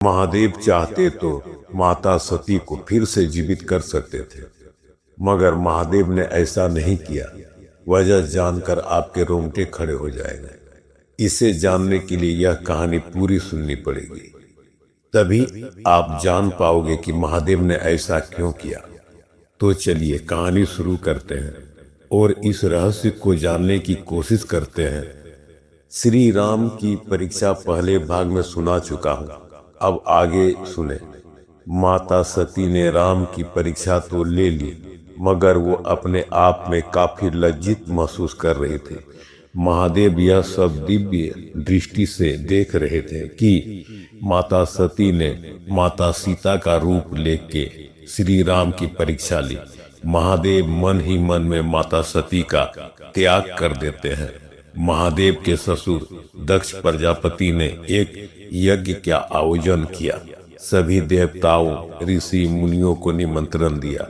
महादेव चाहते तो माता सती को फिर से जीवित कर सकते थे, मगर महादेव ने ऐसा नहीं किया। वजह जानकर आपके रोंगटे खड़े हो जाएंगे। इसे जानने के लिए यह कहानी पूरी सुननी पड़ेगी, तभी आप जान पाओगे कि महादेव ने ऐसा क्यों किया। तो चलिए कहानी शुरू करते हैं और इस रहस्य को जानने की कोशिश करते हैं। श्री राम की परीक्षा पहले भाग में सुना चुका हूँ, अब आगे सुने। माता सती ने राम की परीक्षा तो ले ली, मगर वो अपने आप में काफी लज्जित महसूस कर रहे थे। महादेव यह सब दिव्य दृष्टि से देख रहे थे कि माता सती ने माता सीता का रूप लेके श्री राम की परीक्षा ली। महादेव मन ही मन में माता सती का त्याग कर देते हैं। महादेव के ससुर दक्ष प्रजापति ने एक यज्ञ का आयोजन किया। सभी देवताओं ऋषि मुनियों को निमंत्रण दिया।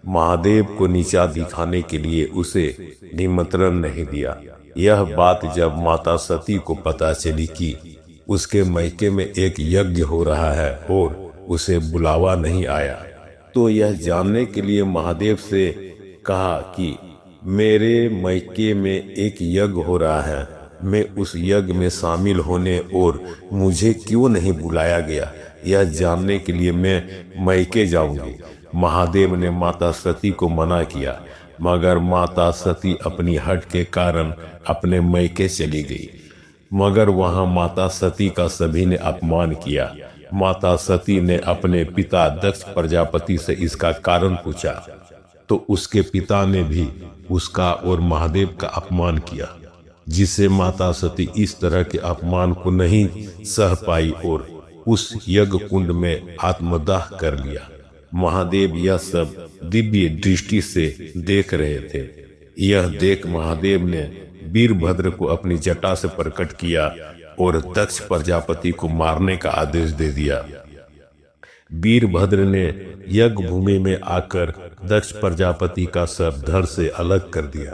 महादेव को नीचा दिखाने के लिए उसे निमंत्रण नहीं दिया। यह बात जब माता सती को पता चली कि उसके मैके में एक यज्ञ हो रहा है और उसे बुलावा नहीं आया, तो यह जानने के लिए महादेव से कहा कि मेरे मैके में एक यज्ञ हो रहा है, मैं उस यज्ञ में शामिल होने और मुझे क्यों नहीं बुलाया गया, यह जानने के लिए मैं मैके जाऊंगी। महादेव ने माता सती को मना किया, मगर माता सती अपनी हट के कारण अपने मैके चली गई। मगर वहां माता सती का सभी ने अपमान किया। माता सती ने अपने पिता दक्ष प्रजापति से इसका कारण पूछा, तो उसके पिता ने भी उसका और महादेव का अपमान किया, जिससे माता सती इस तरह के अपमान को नहीं सह पाई और उस यज्ञ कुंड में आत्मदाह कर लिया। महादेव यह सब दिव्य दृष्टि से देख रहे थे। यह देख महादेव ने वीरभद्र को अपनी जटा से प्रकट किया और दक्ष प्रजापति को मारने का आदेश दे दिया। वीरभद्र ने यज्ञ भूमि में आकर दक्ष प्रजापति का शव धड़ से अलग कर दिया।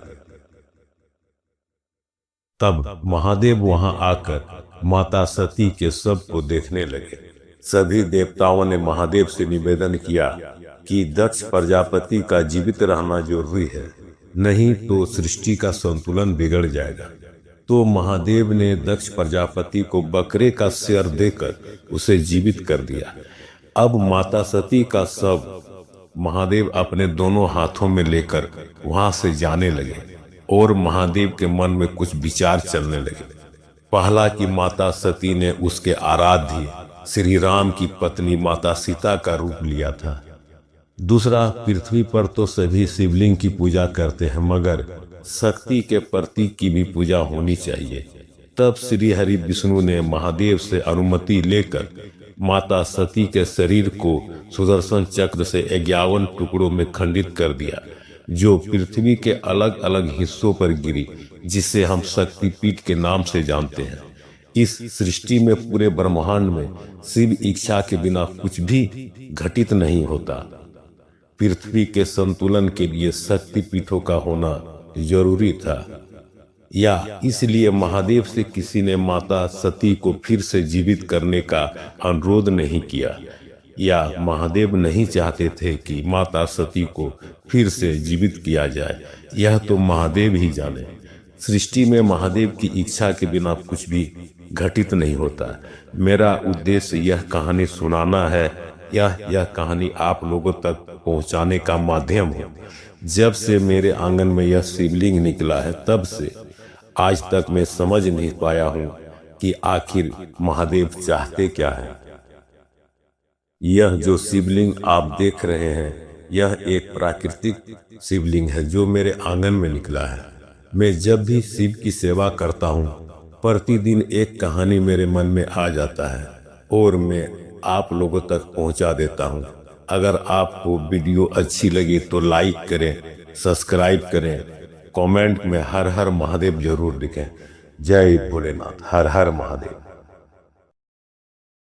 तब महादेव वहां आकर माता सती के शव को देखने लगे। सभी देवताओं ने महादेव से निवेदन किया कि दक्ष प्रजापति का जीवित रहना जरूरी है, नहीं तो सृष्टि का संतुलन बिगड़ जाएगा। तो महादेव ने दक्ष प्रजापति को बकरे का सिर देकर उसे जीवित कर दिया। अब माता सती का शव महादेव अपने दोनों हाथों में लेकर वहां से जाने लगे और महादेव के मन में कुछ विचार चलने लगे। पहला कि माता सती ने उसके आराध्य श्री राम की पत्नी माता सीता का रूप लिया था। दूसरा, पृथ्वी पर तो सभी शिवलिंग की पूजा करते हैं, मगर शक्ति के प्रतीक की भी पूजा होनी चाहिए। तब श्री हरि विष्णु ने महादेव से अनुमति लेकर माता सती के शरीर को सुदर्शन चक्र से 51 टुकड़ों में खंडित कर दिया, जो पृथ्वी के अलग अलग हिस्सों पर गिरी, जिसे हम शक्तिपीठ के नाम से जानते हैं। इस सृष्टि में पूरे ब्रह्मांड में शिव इच्छा के बिना कुछ भी घटित नहीं होता। पृथ्वी के संतुलन के लिए शक्तिपीठों का होना जरूरी था, या इसलिए महादेव से किसी ने माता सती को फिर से जीवित करने का अनुरोध नहीं किया, या महादेव नहीं चाहते थे कि माता सती को फिर से जीवित किया जाए। यह तो महादेव ही जाने। सृष्टि में महादेव की इच्छा के बिना कुछ भी घटित नहीं होता। मेरा उद्देश्य यह कहानी सुनाना है, यह कहानी आप लोगों तक पहुंचाने का माध्यम हो। जब से मेरे आंगन में यह शिवलिंग निकला है, तब से आज तक मैं समझ नहीं पाया हूं कि आखिर महादेव चाहते क्या है। यह जो शिवलिंग आप देख रहे हैं, यह एक प्राकृतिक शिवलिंग है जो मेरे आंगन में निकला है। मैं जब भी शिव की सेवा करता हूँ, प्रतिदिन एक कहानी मेरे मन में आ जाता है और मैं आप लोगों तक पहुंचा देता हूं। अगर आपको वीडियो अच्छी लगी तो लाइक करें, सब्सक्राइब करें, कमेंट में हर हर महादेव जरूर लिखें। जय भोलेनाथ, हर हर महादेव।